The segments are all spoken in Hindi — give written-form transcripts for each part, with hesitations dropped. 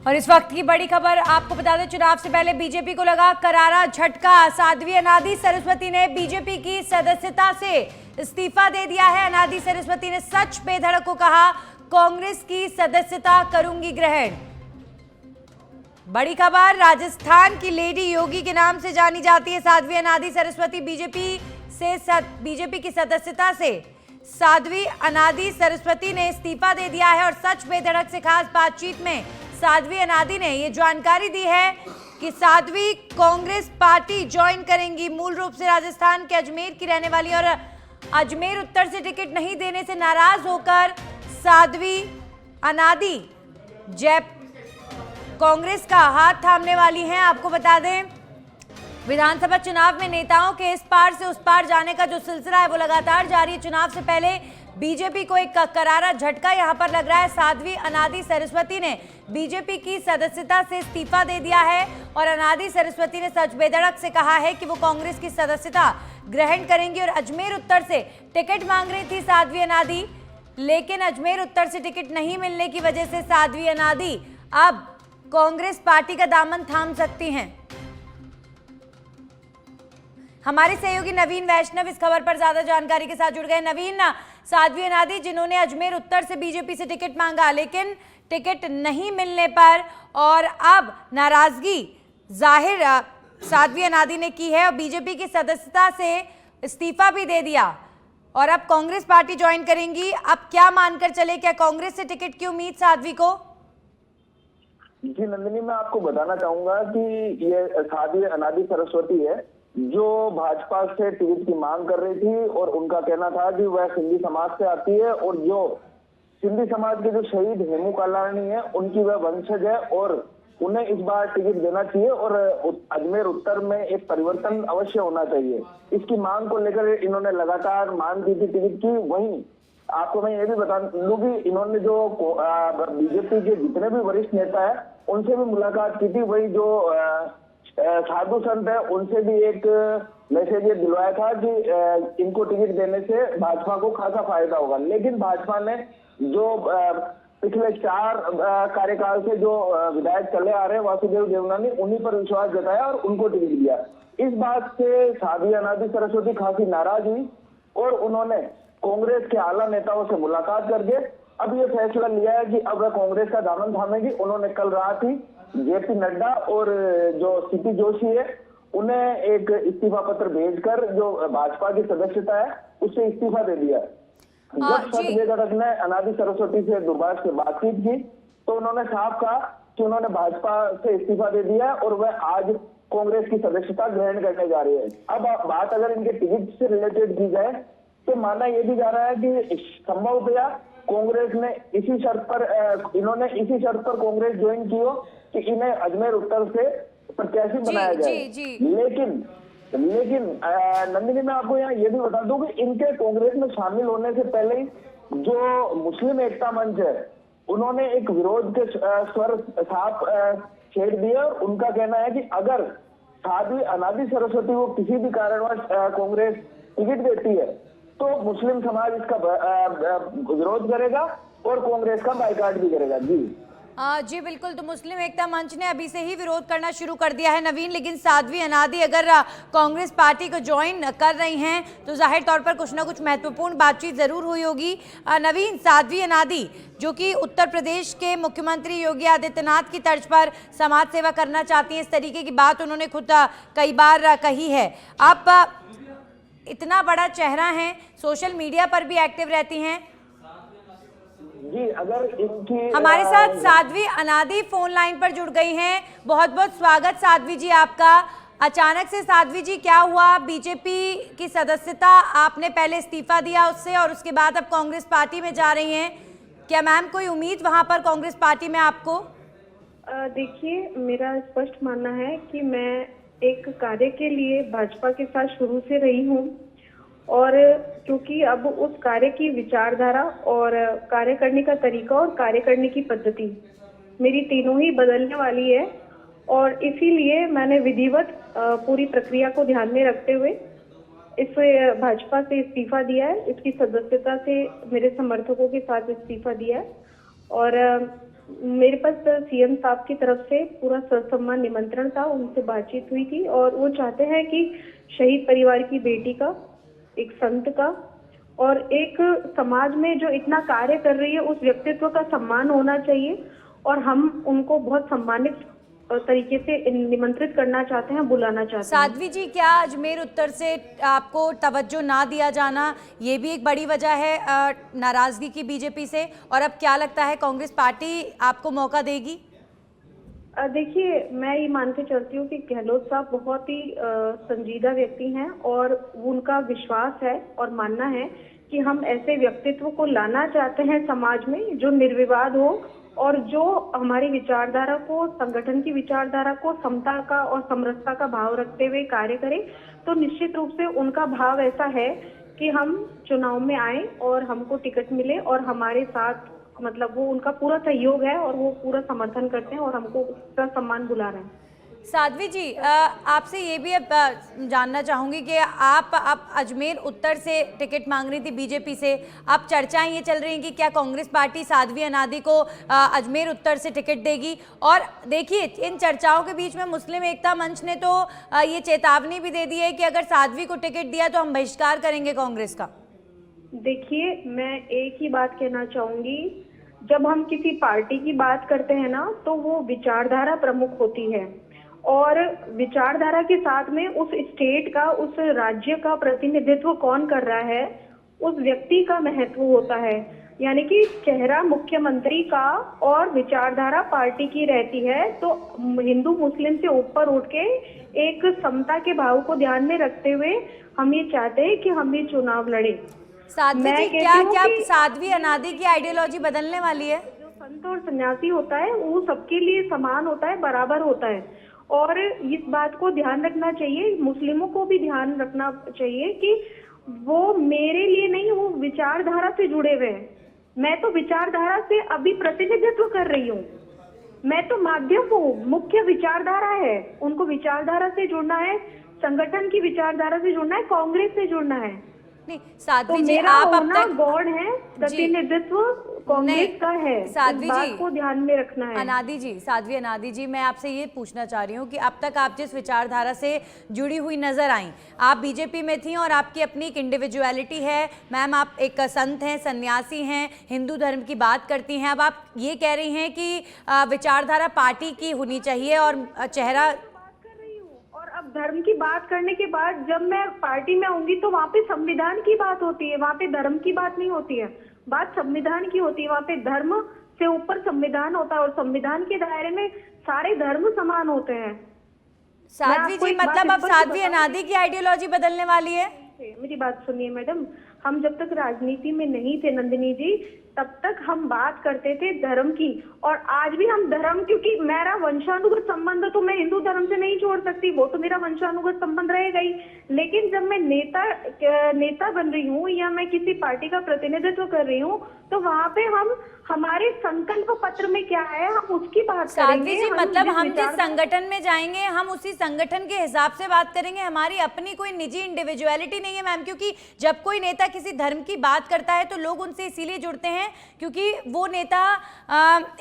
और इस वक्त की बड़ी खबर आपको बता दें, चुनाव से पहले बीजेपी को लगा करारा झटका। साध्वी अनादि सरस्वती ने बीजेपी की सदस्यता से इस्तीफा दे दिया है। अनादि सरस्वती ने सच बेधड़क को कहा, कांग्रेस की सदस्यता करूंगी ग्रहण। बड़ी खबर, राजस्थान की लेडी योगी के नाम से जानी जाती है साध्वी अनादि सरस्वती। बीजेपी की सदस्यता से साध्वी अनादि सरस्वती ने इस्तीफा दे दिया है। और सच बेधड़क से खास बातचीत में साध्वी अनादि ने ये जानकारी दी है कि साध्वी कांग्रेस पार्टी ज्वाइन करेंगी। मूल रूप से राजस्थान के अजमेर की रहने वाली और अजमेर उत्तर से टिकट नहीं देने से नाराज होकर साध्वी अनादि कांग्रेस का हाथ थामने वाली हैं। आपको बता दें, विधानसभा चुनाव में नेताओं के इस पार से उस पार जाने का जो सिलसिला है वो लगातार जारी है। चुनाव से पहले बीजेपी को एक करारा झटका यहां पर लग रहा है। साध्वी अनादि सरस्वती ने बीजेपी की सदस्यता से इस्तीफा दे दिया है और अनादि सरस्वती ने सच बेधड़क से कहा है कि वो कांग्रेस की सदस्यता ग्रहण करेंगी। और अजमेर उत्तर से टिकट मांग रही थी साध्वी अनादि, लेकिन अजमेर उत्तर से टिकट नहीं मिलने की वजह से साध्वी अनादि अब कांग्रेस पार्टी का दामन थाम सकती हैं। हमारे सहयोगी नवीन वैष्णव इस खबर पर ज्यादा जानकारी के साथ जुड़ गए। नवीन, साध्वी अनादि जिन्होंने अजमेर उत्तर से बीजेपी से टिकट मांगा लेकिन टिकट नहीं मिलने पर और अब नाराजगी जाहिर साध्वी अनादि ने की है और बीजेपी की सदस्यता से इस्तीफा भी दे दिया और अब कांग्रेस पार्टी ज्वाइन करेंगी। अब क्या मानकर चले, क्या कांग्रेस से टिकट की उम्मीद साध्वी को? जी नंदिनी, मैं आपको बताना चाहूंगा कि ये साध्वी अनादि सरस्वती है जो भाजपा से टिकट की मांग कर रही थी और उनका कहना था कि वह सिंधी समाज से आती है और जो सिंधी समाज के जो शहीद हेमू कालानी है उनकी वह वंशज है और उन्हें इस बार टिकट देना चाहिए और अजमेर उत्तर में एक परिवर्तन अवश्य होना चाहिए। इसकी मांग को लेकर इन्होंने लगातार मांग की थी टिकट की। वहीं आपको मैं ये भी बता दूं कि इन्होंने जो बीजेपी के जितने भी वरिष्ठ नेता है उनसे भी मुलाकात की थी। वही जो साधु संत है उनसे भी एक मैसेज ये दिलवाया था कि इनको टिकट देने से भाजपा को खासा फायदा होगा। लेकिन भाजपा ने जो पिछले 4 कार्यकाल से जो विधायक चले आ रहे हैं वासुदेव देवनानी, उन्हीं पर विश्वास जताया और उनको टिकट दिया। इस बात से साध्वी अनादि सरस्वती खासी नाराज हुई और उन्होंने कांग्रेस के आला नेताओं से मुलाकात करके अब ये फैसला लिया है कि अब वह कांग्रेस का दामन थामेगी। उन्होंने कल रात ही जेपी नड्डा और जो सीपी जोशी है उन्हें एक इस्तीफा पत्र भेजकर जो भाजपा की सदस्यता है उससे इस्तीफा दे दिया। जब सच बेधड़क ने अनादि सरस्वती से दूरभाष से बातचीत की तो उन्होंने साफ कहा कि उन्होंने भाजपा से इस्तीफा दे दिया है और वह आज कांग्रेस की सदस्यता ग्रहण करने जा रही है। अब बात अगर इनके टिकट से रिलेटेड की जाए तो माना यह भी जा रहा है कि संभवतया कांग्रेस ने इसी शर्त पर कांग्रेस ज्वाइन की हो कि इन्हें अजमेर उत्तर से प्रत्याशी बनाया जाए। लेकिन नंदिनी, मैं आपको यहाँ ये भी बता दूं कि इनके कांग्रेस में शामिल होने से पहले ही जो मुस्लिम एकता मंच है उन्होंने एक विरोध के स्वर साफ छेड़ दिए और उनका कहना है कि अगर साध्वी अनादि सरस्वती को किसी भी कारणवश कांग्रेस टिकट देती है तो मुस्लिम समाज इसका विरोध करेगा और कांग्रेस का बाइकाट भी करेगा। जी बिल्कुल, तो मुस्लिम एकता मंच ने अभी से ही विरोध करना शुरू कर दिया है नवीन। लेकिन साध्वी अनादि अगर कांग्रेस पार्टी को ज्वाइन कर रही हैं तो जाहिर तौर पर कुछ ना कुछ महत्वपूर्ण बातचीत जरूर हुई होगी। नवीन, साध्वी अनादि जो कि उत्तर प्रदेश के मुख्यमंत्री योगी आदित्यनाथ की तर्ज पर समाज सेवा करना चाहती हैं, इस तरीके की बात उन्होंने खुद कई बार कही है। आप इतना बड़ा चेहरा है, सोशल मीडिया पर भी एक्टिव रहती हैं। जी, अगर इनकी हमारे साथ साध्वी अनादि फोन लाइन पर जुड़ गई हैं। बहुत बहुत स्वागत साध्वी जी आपका। अचानक से साध्वी जी क्या हुआ? बीजेपी की सदस्यता आपने पहले इस्तीफा दिया उससे और उसके बाद अब कांग्रेस पार्टी में जा रही हैं। क्या मैम कोई उम्मीद वहां पर कांग्रेस पार्टी में आपको? देखिए, मेरा स्पष्ट मानना है कि मैं एक कार्य के लिए भाजपा के साथ शुरू से रही हूँ और क्योंकि अब उस कार्य की विचारधारा और कार्य करने का तरीका और कार्य करने की पद्धति मेरी तीनों ही बदलने वाली है और इसीलिए मैंने विधिवत पूरी प्रक्रिया को ध्यान में रखते हुए इस भाजपा से इस्तीफा दिया है। इसकी सदस्यता से मेरे समर्थकों के साथ इस्तीफा दिया है और मेरे पास सीएम साहब की तरफ से पूरा ससम्मान निमंत्रण था, उनसे बातचीत हुई थी और वो चाहते हैं कि शहीद परिवार की बेटी का, एक संत का और एक समाज में जो इतना कार्य कर रही है उस व्यक्तित्व का सम्मान होना चाहिए और हम उनको बहुत सम्मानित तरीके से निमंत्रित करना चाहते हैं, बुलाना चाहते हैं। साध्वी जी, क्या अजमेर उत्तर से आपको तवज्जो ना दिया जाना ये भी एक बड़ी वजह है नाराजगी की बीजेपी से, और अब क्या लगता है कांग्रेस पार्टी आपको मौका देगी? देखिए, मैं ये मान के चलती हूँ कि गहलोत साहब बहुत ही संजीदा व्यक्ति हैं और उनका विश्वास है और मानना है कि हम ऐसे व्यक्तित्व को लाना चाहते हैं समाज में जो निर्विवाद हो और जो हमारी विचारधारा को, संगठन की विचारधारा को समता का और समरसता का भाव रखते हुए कार्य करे। तो निश्चित रूप से उनका भाव ऐसा है कि हम चुनाव में आए और हमको टिकट मिले और हमारे साथ, मतलब वो उनका पूरा सहयोग है और वो पूरा समर्थन करते हैं और हमको पूरा सम्मान बुला रहे हैं। साध्वी जी, आपसे ये भी अब जानना चाहूंगी कि आप अब अजमेर उत्तर से टिकट मांग रही थी बीजेपी से, अब चर्चाएं ये चल रही हैं कि क्या कांग्रेस पार्टी साध्वी अनादी को अजमेर उत्तर से टिकट देगी। और देखिए, इन चर्चाओं के बीच में मुस्लिम एकता मंच ने तो ये चेतावनी भी दे दी है कि अगर साध्वी को टिकट दिया तो हम बहिष्कार करेंगे कांग्रेस का। देखिए, मैं एक ही बात कहना चाहूंगी, जब हम किसी पार्टी की बात करते हैं ना तो वो विचारधारा प्रमुख होती है और विचारधारा के साथ में उस स्टेट का, उस राज्य का प्रतिनिधित्व कौन कर रहा है उस व्यक्ति का महत्व होता है। यानी कि चेहरा मुख्यमंत्री का और विचारधारा पार्टी की रहती है। तो हिंदू मुस्लिम से ऊपर उठ के एक समता के भाव को ध्यान में रखते हुए हम ये चाहते हैं कि हम ये चुनाव लड़े। साध्वी जी, क्या साध्वी अनादी की आइडियोलॉजी बदलने वाली है? जो संत और सन्यासी होता है वो सबके लिए समान होता है, बराबर होता है और इस बात को ध्यान रखना चाहिए, मुस्लिमों को भी ध्यान रखना चाहिए कि वो मेरे लिए नहीं, वो विचारधारा से जुड़े हुए हैं। मैं तो विचारधारा से अभी प्रतिनिधित्व कर रही हूँ, मैं तो माध्यम हूँ, मुख्य विचारधारा है। उनको विचारधारा से जुड़ना है, संगठन की विचारधारा से जुड़ना है, कांग्रेस से जुड़ना है। नहीं साध्वी तो जी, मेरा आप अब तक गॉड है, प्रतिनिधित्व कांग्रेस का है, साध्वी इस बात जी को ध्यान में रखना है। अनादी जी, साध्वी अनादी जी, मैं आपसे ये पूछना चाह रही हूँ कि अब तक आप जिस विचारधारा से जुड़ी हुई नजर आई, आप बीजेपी में थी और आपकी अपनी एक इंडिविजुअलिटी है मैम, आप एक संत हैं, सन्यासी हैं, हिंदू धर्म की बात करती हैं। अब आप ये कह रही हैं कि विचारधारा पार्टी की होनी चाहिए और चेहरा, अब धर्म की बात करने के बाद जब मैं पार्टी में आऊंगी तो वहाँ पे संविधान की बात होती है, वहाँ पे धर्म की बात नहीं होती है, बात संविधान की होती है। वहाँ पे धर्म से ऊपर संविधान होता है और संविधान के दायरे में सारे धर्म समान होते हैं। साध्वी जी, मतलब अब साध्वी अनादी की आइडियोलॉजी बदलने वाली है? मेरी बात सुनिए मैडम, हम जब तक राजनीति में नहीं थे नंदिनी जी, तब तक हम बात करते थे धर्म की और आज भी हम धर्म, क्योंकि मेरा वंशानुगत संबंध तो मैं हिंदू धर्म से नहीं छोड़ सकती, वो तो मेरा वंशानुगत संबंध रहेगा ही। लेकिन जब मैं नेता बन रही हूँ या मैं किसी पार्टी का प्रतिनिधित्व कर रही हूँ तो वहाँ पे हम, हमारे संकल्प पत्र में क्या है हम उसकी बात करेंगे। जी, मतलब हम जिस संगठन में जाएंगे हम उसी संगठन के हिसाब से बात करेंगे, हमारी अपनी कोई निजी इंडिविजुअलिटी नहीं है मैम। क्योंकि जब कोई नेता किसी धर्म की बात करता है तो लोग उनसे इसीलिए जुड़ते हैं क्योंकि वो नेता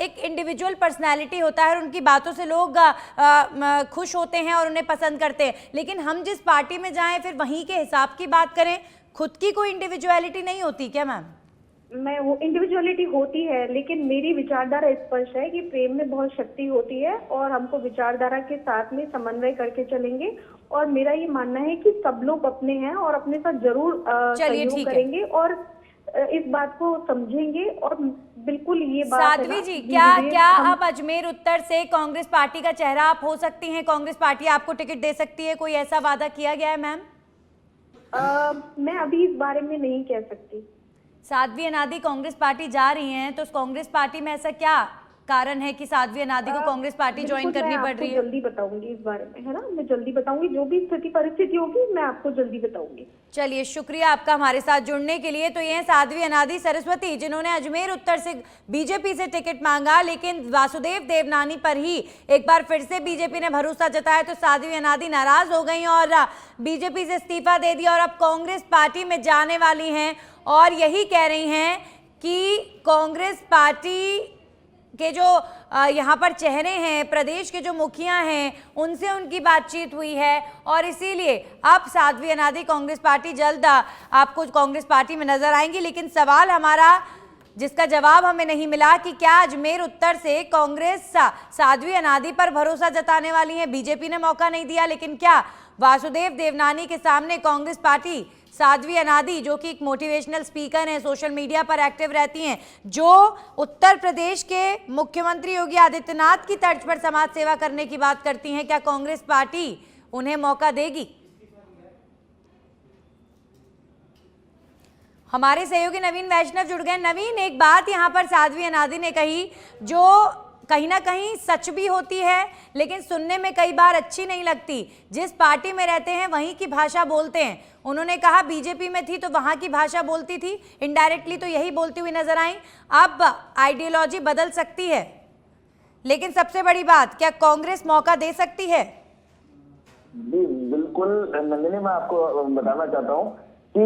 एक इंडिविजुअल पर्सनैलिटी होता है और उनकी बातों से लोग खुश होते हैं और उन्हें पसंद करते हैं। लेकिन हम जिस पार्टी में जाएं फिर वहीं के हिसाब की बात करें, खुद की कोई इंडिविजुअलिटी नहीं होती क्या मैम? मैं, वो इंडिविजुअलिटी होती है लेकिन मेरी विचारधारा स्पष्ट है कि प्रेम में बहुत शक्ति होती है और हमको विचारधारा के साथ में समन्वय करके चलेंगे और मेरा ये मानना है कि सब लोग अपने हैं और अपने साथ जरूर सहयोग करेंगे और इस बात को समझेंगे और बिल्कुल ये बात। साध्वी जी, क्या अब अजमेर उत्तर से कांग्रेस पार्टी का चेहरा आप हो सकती हैं? कांग्रेस पार्टी आपको टिकट दे सकती है? कोई ऐसा वादा किया गया है मैम? मैं अभी इस बारे में नहीं कह सकती। साध्वी अनादी कांग्रेस पार्टी जा रही हैं तो उस कांग्रेस पार्टी में ऐसा क्या कारण है कि साध्वी अनादी को कांग्रेस पार्टी ज्वाइन करनी पड़ रही है? जल्दी बताऊंगी इस बारे में, है ना, मैं जल्दी बताऊंगी, जो भी स्थिति परिस्थिति होगी मैं आपको जल्दी बताऊंगी। चलिए, शुक्रिया आपका हमारे साथ जुड़ने के लिए। तो ये हैं साध्वी अनादी सरस्वती जिन्होंने अजमेर उत्तर से बीजेपी से टिकट मांगा, लेकिन वासुदेव देवनानी पर ही एक बार फिर से बीजेपी ने भरोसा जताया तो साध्वी अनादी नाराज हो गई और बीजेपी से इस्तीफा दे दिया और अब कांग्रेस पार्टी में जाने वाली हैं और यही कह रही हैं कि कांग्रेस पार्टी के जो यहाँ पर चेहरे हैं, प्रदेश के जो मुखिया हैं, उनसे उनकी बातचीत हुई है और इसीलिए अब साध्वी अनादी कांग्रेस पार्टी जल्द आपको कांग्रेस पार्टी में नजर आएंगी। लेकिन सवाल हमारा जिसका जवाब हमें नहीं मिला कि क्या अजमेर उत्तर से कांग्रेस साध्वी अनादी पर भरोसा जताने वाली है। बीजेपी ने मौका नहीं दिया, लेकिन क्या वासुदेव देवनानी के सामने कांग्रेस पार्टी साध्वी अनादी, जो कि एक मोटिवेशनल स्पीकर हैं, सोशल मीडिया पर एक्टिव रहती हैं, जो उत्तर प्रदेश के मुख्यमंत्री योगी आदित्यनाथ की तर्ज पर समाज सेवा करने की बात करती हैं, क्या कांग्रेस पार्टी उन्हें मौका देगी? हमारे सहयोगी नवीन वैष्णव जुड़ गए। नवीन, एक बात यहाँ पर साध्वी अनादी ने कही जो कहीं ना कहीं सच भी होती है, लेकिन सुनने में कई बार अच्छी नहीं लगती। जिस पार्टी में रहते हैं वहीं की भाषा बोलते हैं। उन्होंने कहा बीजेपी में थी तो वहां की भाषा बोलती थी, इनडायरेक्टली तो यही बोलती हुई नजर आई। अब आइडियोलॉजी बदल सकती है, लेकिन सबसे बड़ी बात, क्या कांग्रेस मौका दे सकती है? जी बिल्कुल नंदिनी, मैं आपको बताना चाहता हूँ कि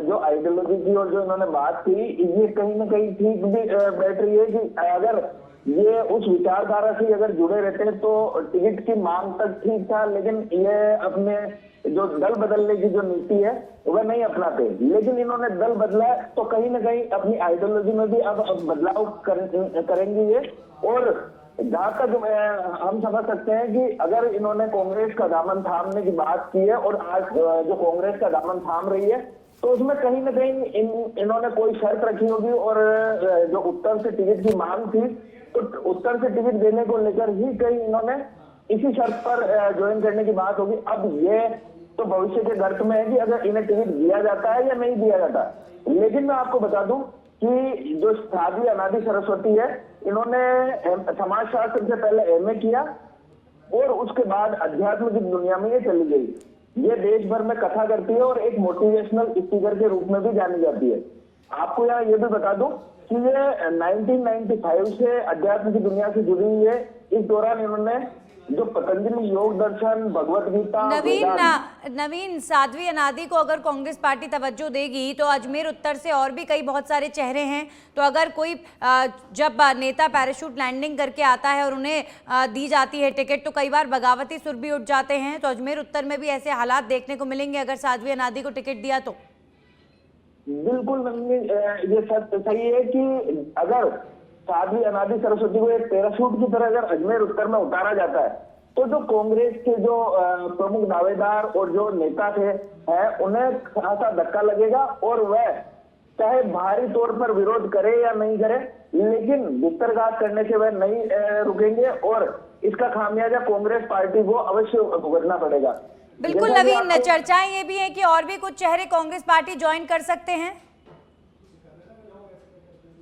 जो आइडियोलॉजी की और जो इन्होंने बात की, ये कहीं ना कहीं ठीक भी बैठ रही है कि अगर ये उस विचारधारा से अगर जुड़े रहते हैं तो टिकट की मांग तक ठीक था, लेकिन ये अपने जो दल बदलने की जो नीति है वह नहीं अपनाते। लेकिन इन्होंने दल बदला तो कहीं ना कहीं अपनी आइडियोलॉजी में भी अब बदलाव करेंगी ये। और जहां तक हम समझ सकते हैं कि अगर इन्होंने कांग्रेस का दामन थामने की बात की है और आज जो कांग्रेस का दामन थाम रही है, तो उसमें कहीं ना कहीं इन्होंने कोई शर्त रखी होगी। और जो उत्तर से टिकट की मांग थी, तो उत्तर से टिकट देने को लेकर ही कहीं इन्होंने इसी शर्त पर ज्वाइन करने की बात होगी। अब ये तो भविष्य के गर्त में है कि अगर इन्हें टिकट दिया जाता है या नहीं दिया जाता। लेकिन मैं आपको बता दूं कि जो साध्वी अनादी सरस्वती है, इन्होंने समाजशास्त्र से पहले एमए किया और उसके बाद अध्यात्म की दुनिया में ये चली गई। ये देश भर में कथा करती है और एक मोटिवेशनल स्पीकर के रूप में भी जानी जाती है। आपको यहाँ ये भी बता दूं कि ये 1995 से अध्यात्म की दुनिया से जुड़ी हुई है। इस दौरान इन्होंने जो पतंजलि योग दर्शन, भगवत गीता, नवीन, साध्वी अनादी को अगर कांग्रेस पार्टी तवज्जो देगी तो अजमेर उत्तर से और भी कई बहुत सारे चेहरे हैं। तो अगर कोई जब नेता पैराशूट लैंडिंग करके आता है और उन्हें दी जाती है टिकट, तो कई बार बगावती सुर भी उठ जाते हैं। तो अजमेर उत्तर में भी ऐसे हालात देखने को मिलेंगे अगर साध्वी अनादी को टिकट दिया तो। बिल्कुल ये सही है कि अगर साध्वी अनादी सरस्वती को एक पैराशूट की तरह अगर अजमेर उत्तर में उतारा जाता है, तो जो कांग्रेस के जो प्रमुख दावेदार और जो नेता थे हैं, उन्हें खासा धक्का लगेगा और वह चाहे भारी तौर पर विरोध करे या नहीं करे, लेकिन भितरघात करने से वह नहीं रुकेंगे और इसका खामियाजा कांग्रेस पार्टी को अवश्य भुगतना पड़ेगा। बिल्कुल नवीन, चर्चाएं ये भी है कि और भी कुछ चेहरे कांग्रेस पार्टी ज्वाइन कर सकते हैं।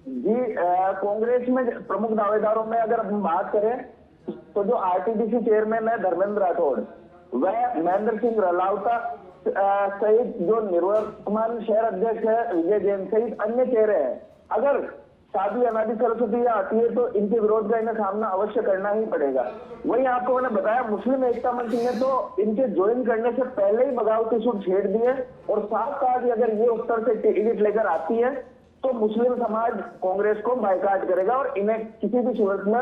जी, कांग्रेस में प्रमुख दावेदारों में अगर हम बात करें तो जो आरटीडीसी चेयरमैन है धर्मेंद्र राठौड़, वह महेंद्र सिंह रलावता सहित जो निवर्तमान शहर अध्यक्ष है विजय जैन सहित अन्य चेहरे हैं। अगर साध्वी अनादी सरस्वती आती है तो इनके विरोध का इन्हें सामना अवश्य करना ही पड़ेगा। वही आपको मैंने बताया, मुस्लिम एकता मंच ने तो इनके ज्वाइन करने से पहले ही बगावती सुर छेड़ दिए और साफ कहा कि अगर ये उत्तर से टिकट लेकर आती है तो मुस्लिम समाज कांग्रेस को बायकॉट करेगा और इन्हें किसी भी सूरत में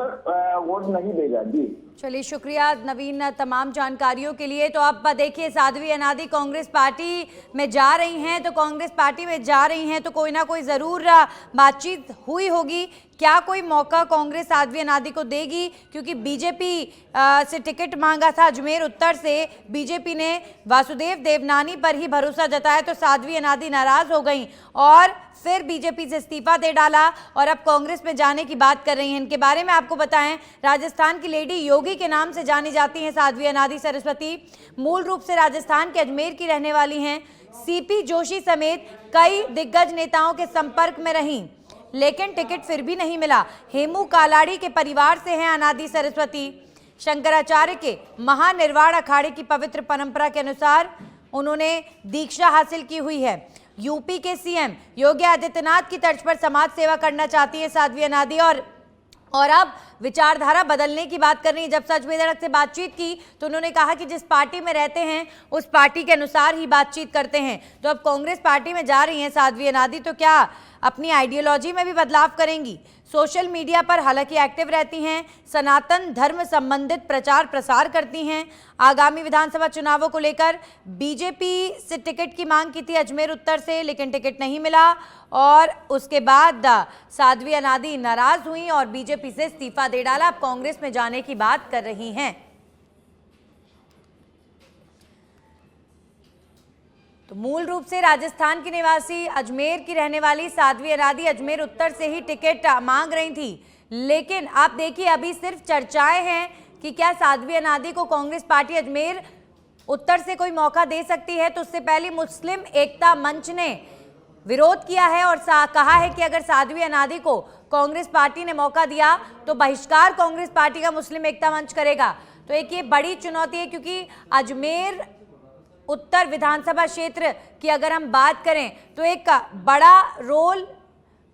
वोट नहीं देगा। जी चलिए, शुक्रिया नवीन तमाम जानकारियों के लिए। तो अब देखिए, साध्वी अनादी कांग्रेस पार्टी में जा रही हैं, तो कांग्रेस पार्टी में जा रही हैं तो कोई ना कोई ज़रूर बातचीत हुई होगी। क्या कोई मौका कांग्रेस साध्वी अनादी को देगी? क्योंकि बीजेपी से टिकट मांगा था अजमेर उत्तर से, बीजेपी ने वासुदेव देवनानी पर ही भरोसा जताया तो साध्वी अनादी नाराज हो गई और फिर बीजेपी से इस्तीफा दे डाला और अब कांग्रेस में जाने की बात कर रही हैं। इनके बारे में आपको बताएं, राजस्थान की लेडी योगी के नाम से जानी जाती हैं साध्वी अनादी सरस्वती। मूल रूप से राजस्थान के अजमेर की रहने वाली हैं। सीपी जोशी समेत कई दिग्गज नेताओं के संपर्क में रहीं, लेकिन टिकट फिर भी नहीं मिला। हेमू कालाड़ी के परिवार से हैं अनादी सरस्वती। शंकराचार्य के महानिर्वाण अखाड़े की पवित्र परंपरा के अनुसार उन्होंने दीक्षा हासिल की हुई है। यूपी के सीएम योगी आदित्यनाथ की तर्ज पर समाज सेवा करना चाहती है साध्वी अनादी और अब विचारधारा बदलने की बात कर रही है। जब सच बेधड़क से बातचीत की तो उन्होंने कहा कि जिस पार्टी में रहते हैं उस पार्टी के अनुसार ही बातचीत करते हैं। तो अब कांग्रेस पार्टी में जा रही हैं साध्वी अनादी, तो क्या अपनी आइडियोलॉजी में भी बदलाव करेंगी? सोशल मीडिया पर हालांकि एक्टिव रहती हैं, सनातन धर्म संबंधित प्रचार प्रसार करती हैं। आगामी विधानसभा चुनावों को लेकर बीजेपी से टिकट की मांग की थी अजमेर उत्तर से, लेकिन टिकट नहीं मिला और उसके बाद साध्वी अनादी नाराज हुई और बीजेपी से इस्तीफा दे डाला। अब कांग्रेस में जाने की बात कर रही हैं। तो मूल रूप से राजस्थान की निवासी अजमेर की रहने वाली साध्वी अनादी अजमेर उत्तर से ही टिकट मांग रही थी, लेकिन आप देखिए अभी सिर्फ चर्चाएं हैं कि क्या साध्वी अनादी को कांग्रेस पार्टी अजमेर उत्तर से कोई मौका दे सकती है। तो उससे पहले मुस्लिम एकता मंच ने विरोध किया है और कहा है कि अगर साध्वी अनादी को कांग्रेस पार्टी ने मौका दिया तो बहिष्कार कांग्रेस पार्टी का मुस्लिम एकता मंच करेगा। तो एक ये बड़ी चुनौती है, क्योंकि अजमेर उत्तर विधानसभा क्षेत्र की अगर हम बात करें तो एक बड़ा रोल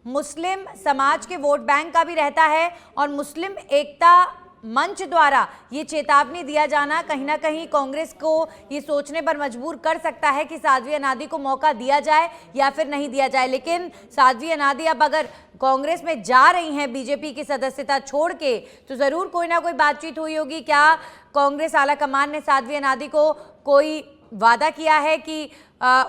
मुस्लिम समाज के वोट बैंक का भी रहता है और मुस्लिम एकता मंच द्वारा ये चेतावनी दिया जाना कहीं ना कहीं कांग्रेस को ये सोचने पर मजबूर कर सकता है कि साध्वी अनादी को मौका दिया जाए या फिर नहीं दिया जाए। लेकिन साध्वी अनादी अब अगर कांग्रेस में जा रही हैं बीजेपी की सदस्यता छोड़ के, तो ज़रूर कोई ना कोई बातचीत हुई होगी। क्या कांग्रेस आलाकमान ने साध्वी अनादी को कोई वादा किया है कि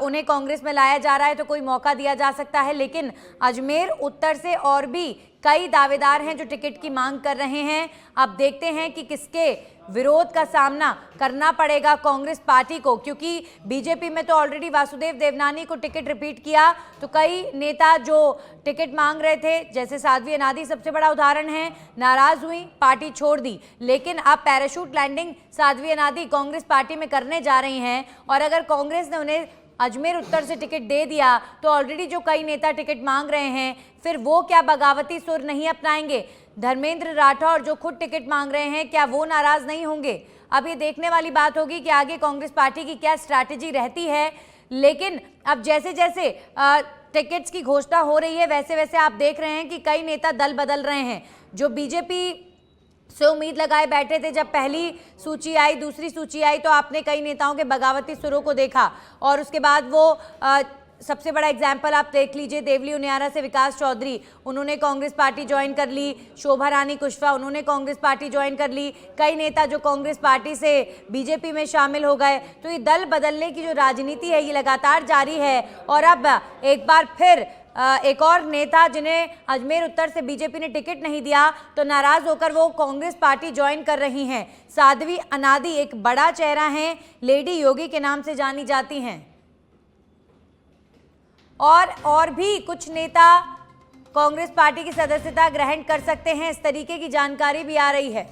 उन्हें कांग्रेस में लाया जा रहा है तो कोई मौका दिया जा सकता है। लेकिन अजमेर उत्तर से और भी कई दावेदार हैं जो टिकट की मांग कर रहे हैं। अब देखते हैं कि किसके विरोध का सामना करना पड़ेगा कांग्रेस पार्टी को, क्योंकि बीजेपी में तो ऑलरेडी वासुदेव देवनानी को टिकट रिपीट किया, तो कई नेता जो टिकट मांग रहे थे जैसे साध्वी अनादी सबसे बड़ा उदाहरण है, नाराज हुई, पार्टी छोड़ दी। लेकिन अब parachute landing Sadhvi Anadi Congress party में करने जा रही हैं और अगर कांग्रेस ने उन्हें अजमेर उत्तर से टिकट दे दिया तो ऑलरेडी जो कई नेता टिकट मांग रहे हैं फिर वो क्या बगावती सुर नहीं अपनाएंगे। धर्मेंद्र राठौर जो खुद टिकट मांग रहे हैं, क्या वो नाराज नहीं होंगे। अब ये देखने वाली बात होगी कि आगे कांग्रेस पार्टी की क्या स्ट्रैटेजी रहती है। लेकिन अब जैसे जैसे टिकट्स की घोषणा हो रही है वैसे वैसे आप देख रहे हैं कि कई नेता दल बदल रहे हैं। जो बीजेपी से उम्मीद लगाए बैठे थे, जब पहली सूची आई, दूसरी सूची आई, तो आपने कई नेताओं के बगावती सुरों को देखा और उसके बाद वो सबसे बड़ा एग्जाम्पल आप देख लीजिए, देवली उनियारा से विकास चौधरी, उन्होंने कांग्रेस पार्टी ज्वाइन कर ली। शोभा रानी कुशवाहा, उन्होंने कांग्रेस पार्टी ज्वाइन कर ली। कई नेता जो कांग्रेस पार्टी से बीजेपी में शामिल हो गए। तो ये दल बदलने की जो राजनीति है ये लगातार जारी है और अब एक बार फिर एक और नेता जिन्हें अजमेर उत्तर से बीजेपी ने टिकट नहीं दिया तो नाराज होकर वो कांग्रेस पार्टी ज्वाइन कर रही हैं। साध्वी अनादी एक बड़ा चेहरा हैं, लेडी योगी के नाम से जानी जाती हैं और भी कुछ नेता कांग्रेस पार्टी की सदस्यता ग्रहण कर सकते हैं, इस तरीके की जानकारी भी आ रही है।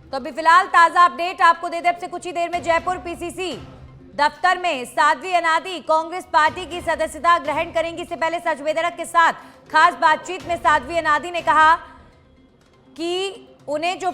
तो अभी फिलहाल ताजा अपडेट आपको दे दें, अब से कुछ ही देर में जयपुर पीसीसी दफ्तर में साध्वी अनादी कांग्रेस पार्टी की सदस्यता ग्रहण करेंगी। इससे पहले सच बेदरक के साथ खास बातचीत में साध्वी अनादी ने कहा कि उन्हें जो